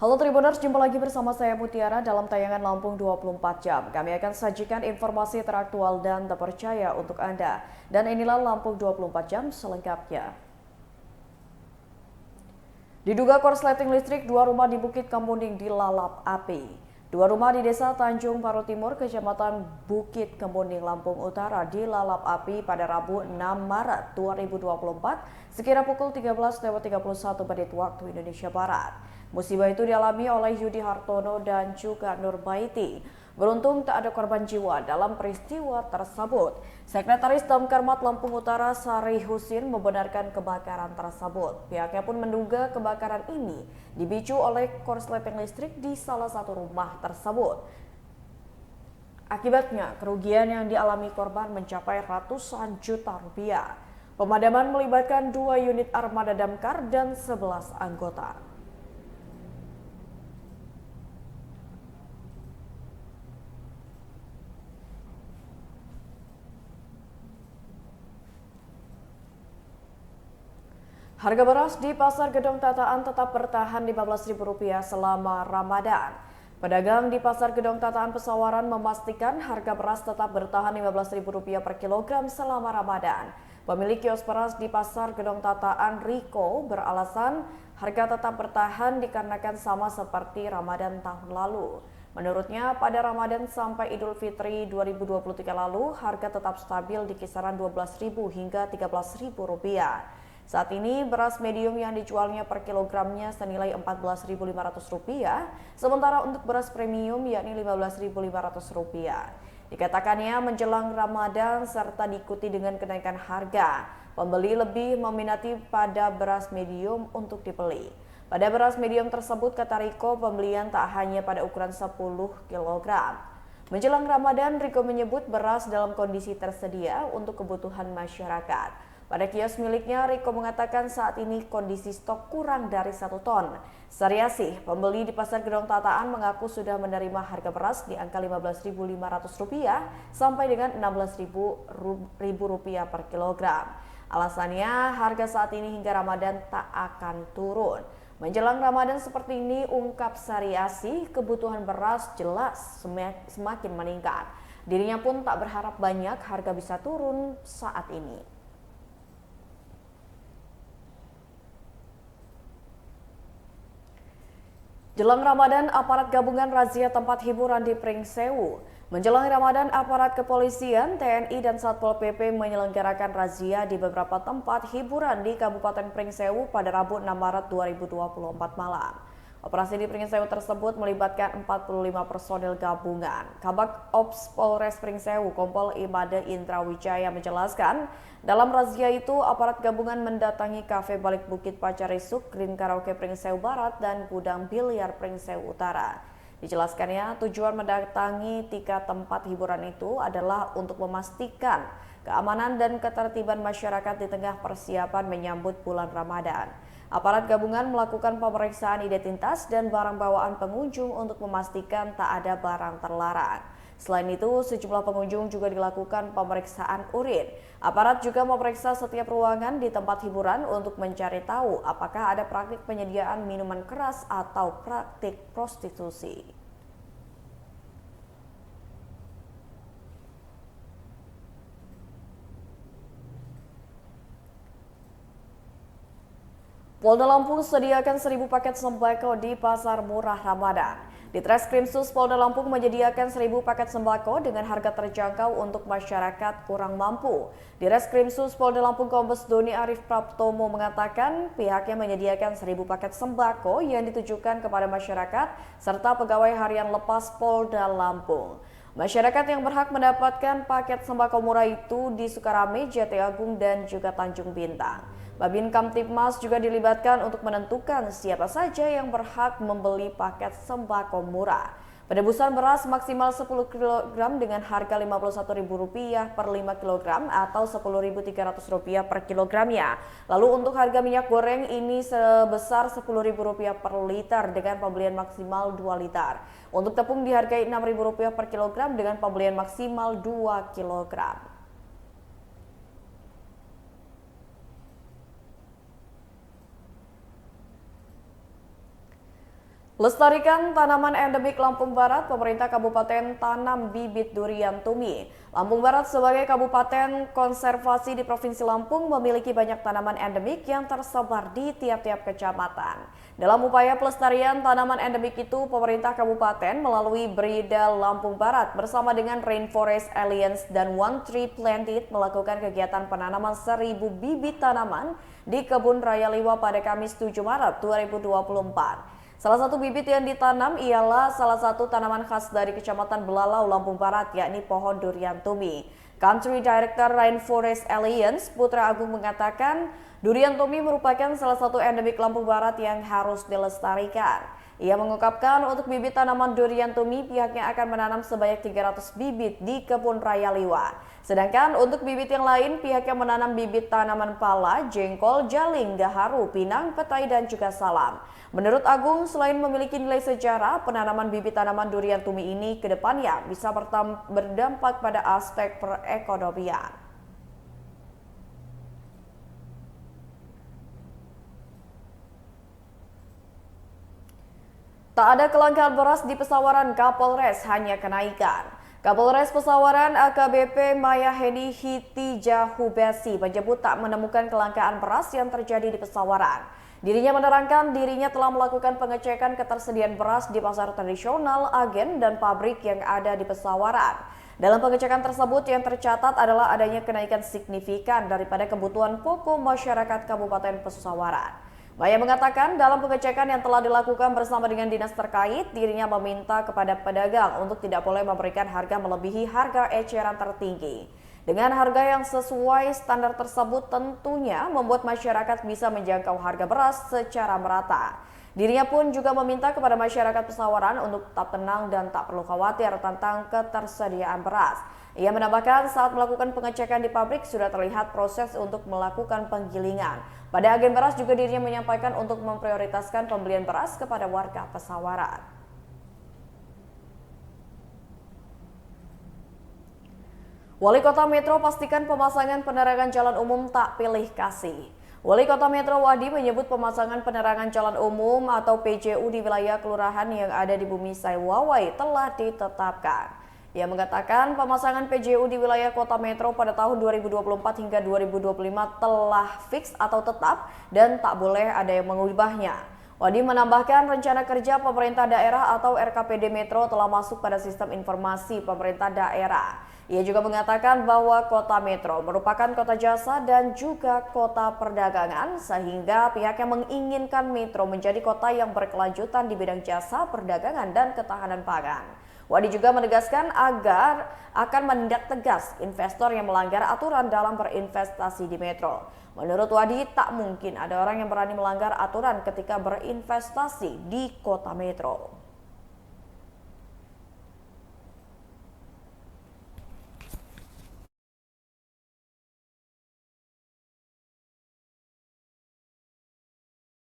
Halo Tribuners, jumpa lagi bersama saya Mutiara dalam tayangan Lampung 24 jam. Kami akan sajikan informasi teraktual dan terpercaya untuk Anda. Dan inilah Lampung 24 jam selengkapnya. Diduga korsleting listrik, 2 rumah di Bukit Kemuning dilalap api. 2 rumah di Desa Tanjung Paru Timur, Kecamatan Bukit Kemuning, Lampung Utara dilalap api pada Rabu 6 Maret 2024 sekira pukul 13.31 menit waktu Indonesia Barat. Musibah itu dialami oleh Yudi Hartono dan juga Nurbaiti. Beruntung tak ada korban jiwa dalam peristiwa tersebut. Sekretaris Damkarmat Lampung Utara Sari Husin membenarkan kebakaran tersebut. Pihaknya pun menduga kebakaran ini dipicu oleh korsleting listrik di salah satu rumah tersebut. Akibatnya, kerugian yang dialami korban mencapai ratusan juta rupiah. Pemadaman melibatkan 2 unit armada damkar dan 11 anggota. Harga beras di Pasar Gedong Tataan tetap bertahan Rp15.000 selama Ramadan. Pedagang di Pasar Gedong Tataan Pesawaran memastikan harga beras tetap bertahan Rp15.000 per kilogram selama Ramadan. Pemilik kios beras di Pasar Gedong Tataan, Riko, beralasan harga tetap bertahan dikarenakan sama seperti Ramadan tahun lalu. Menurutnya, pada Ramadan sampai Idul Fitri 2023 lalu, harga tetap stabil di kisaran Rp12.000 hingga Rp13.000. Saat ini beras medium yang dijualnya per kilogramnya senilai Rp14.500, sementara untuk beras premium yakni Rp15.500. Dikatakannya menjelang Ramadan serta diikuti dengan kenaikan harga, pembeli lebih meminati pada beras medium untuk dibeli. Pada beras medium tersebut, kata Riko, pembelian tak hanya pada ukuran 10 kg. Menjelang Ramadan, Riko menyebut beras dalam kondisi tersedia untuk kebutuhan masyarakat. Pada kios miliknya, Riko mengatakan saat ini kondisi stok kurang dari 1 ton. Sariasih, pembeli di Pasar Gedong Tataan mengaku sudah menerima harga beras di angka Rp15.500 sampai dengan Rp16.000 per kilogram. Alasannya, harga saat ini hingga Ramadan tak akan turun. Menjelang Ramadan seperti ini, ungkap Sariasih, kebutuhan beras jelas semakin meningkat. Dirinya pun tak berharap banyak harga bisa turun saat ini. Jelang Ramadan, aparat gabungan razia tempat hiburan di Pringsewu. Menjelang Ramadan, aparat kepolisian, TNI, dan Satpol PP menyelenggarakan razia di beberapa tempat hiburan di Kabupaten Pringsewu pada Rabu 6 Maret 2024 malam. Operasi di Pringsewu tersebut melibatkan 45 personil gabungan. Kabak Ops Polres Pringsewu, Kompol Imade Indra Wijaya menjelaskan, dalam razia itu aparat gabungan mendatangi kafe Balik Bukit Pacarisuk, Green Karaoke Pringsewu Barat, dan gudang biliar Pringsewu Utara. Dijelaskannya, tujuan mendatangi 3 tempat hiburan itu adalah untuk memastikan keamanan dan ketertiban masyarakat di tengah persiapan menyambut bulan Ramadan. Aparat gabungan melakukan pemeriksaan identitas dan barang bawaan pengunjung untuk memastikan tak ada barang terlarang. Selain itu, sejumlah pengunjung juga dilakukan pemeriksaan urin. Aparat juga memeriksa setiap ruangan di tempat hiburan untuk mencari tahu apakah ada praktik penyediaan minuman keras atau praktik prostitusi. Polda Lampung sediakan 1.000 paket sembako di Pasar Murah Ramadan. Di Treskrimsus Polda Lampung menyediakan 1.000 paket sembako dengan harga terjangkau untuk masyarakat kurang mampu. Di Treskrimsus Polda Lampung, Kombes Doni Arif Praptomo mengatakan pihaknya menyediakan 1.000 paket sembako yang ditujukan kepada masyarakat serta pegawai harian lepas Polda Lampung. Masyarakat yang berhak mendapatkan paket sembako murah itu di Sukarame, Jati Agung, dan juga Tanjung Bintang. Babin Kamtibmas juga dilibatkan untuk menentukan siapa saja yang berhak membeli paket sembako murah. Penebusan beras maksimal 10 kg dengan harga Rp51.000 per 5 kg atau Rp10.300 per kilogramnya. Lalu untuk harga minyak goreng ini sebesar Rp10.000 per liter dengan pembelian maksimal 2 liter. Untuk tepung dihargai Rp6.000 per kilogram dengan pembelian maksimal 2 kg. Lestarikan tanaman endemik Lampung Barat, pemerintah kabupaten tanam bibit durian tumi. Lampung Barat sebagai kabupaten konservasi di Provinsi Lampung memiliki banyak tanaman endemik yang tersebar di tiap-tiap kecamatan. Dalam upaya pelestarian tanaman endemik itu, pemerintah kabupaten melalui Brida Lampung Barat bersama dengan Rainforest Alliance dan One Tree Planted melakukan kegiatan penanaman 1.000 bibit tanaman di Kebun Raya Liwa pada Kamis 7 Maret 2024. Salah satu bibit yang ditanam ialah salah satu tanaman khas dari Kecamatan Belalau, Lampung Barat, yakni pohon durian tumi. Country Director Rainforest Alliance, Putra Agung mengatakan, durian tumi merupakan salah satu endemik Lampung Barat yang harus dilestarikan. Ia mengungkapkan untuk bibit tanaman durian tumi pihaknya akan menanam sebanyak 300 bibit di Kebun Raya Liwa. Sedangkan untuk bibit yang lain pihaknya menanam bibit tanaman pala, jengkol, jaling, gaharu, pinang, petai, dan juga salam. Menurut Agung, selain memiliki nilai sejarah, penanaman bibit tanaman durian tumi ini ke depannya bisa berdampak pada aspek perekonomian. Tak ada kelangkaan beras di Pesawaran, Kapolres hanya kenaikan. Kapolres Pesawaran AKBP Maya Heni Hitijahubesi menyebut tak menemukan kelangkaan beras yang terjadi di Pesawaran. Dirinya menerangkan dirinya telah melakukan pengecekan ketersediaan beras di pasar tradisional, agen, dan pabrik yang ada di Pesawaran. Dalam pengecekan tersebut yang tercatat adalah adanya kenaikan signifikan daripada kebutuhan pokok masyarakat Kabupaten Pesawaran. Maya mengatakan dalam pengecekan yang telah dilakukan bersama dengan dinas terkait, dirinya meminta kepada pedagang untuk tidak boleh memberikan harga melebihi harga eceran tertinggi. Dengan harga yang sesuai standar tersebut tentunya membuat masyarakat bisa menjangkau harga beras secara merata. Dirinya pun juga meminta kepada masyarakat Pesawaran untuk tetap tenang dan tak perlu khawatir tentang ketersediaan beras. Ia menambahkan saat melakukan pengecekan di pabrik sudah terlihat proses untuk melakukan penggilingan. Pada agen beras juga dirinya menyampaikan untuk memprioritaskan pembelian beras kepada warga Pesawaran. Wali Kota Metro pastikan pemasangan penerangan jalan umum tak pilih kasih. Wali Kota Metro Wadi menyebut pemasangan penerangan jalan umum atau PJU di wilayah kelurahan yang ada di Bumisai Wawai telah ditetapkan. Ia mengatakan pemasangan PJU di wilayah Kota Metro pada tahun 2024 hingga 2025 telah fix atau tetap dan tak boleh ada yang mengubahnya. Wadi menambahkan rencana kerja pemerintah daerah atau RKPD Metro telah masuk pada sistem informasi pemerintah daerah. Ia juga mengatakan bahwa kota Metro merupakan kota jasa dan juga kota perdagangan sehingga pihaknya menginginkan Metro menjadi kota yang berkelanjutan di bidang jasa, perdagangan, dan ketahanan pangan. Wadi juga menegaskan agar akan menindak tegas investor yang melanggar aturan dalam berinvestasi di Metro. Menurut Wadi, tak mungkin ada orang yang berani melanggar aturan ketika berinvestasi di kota Metro.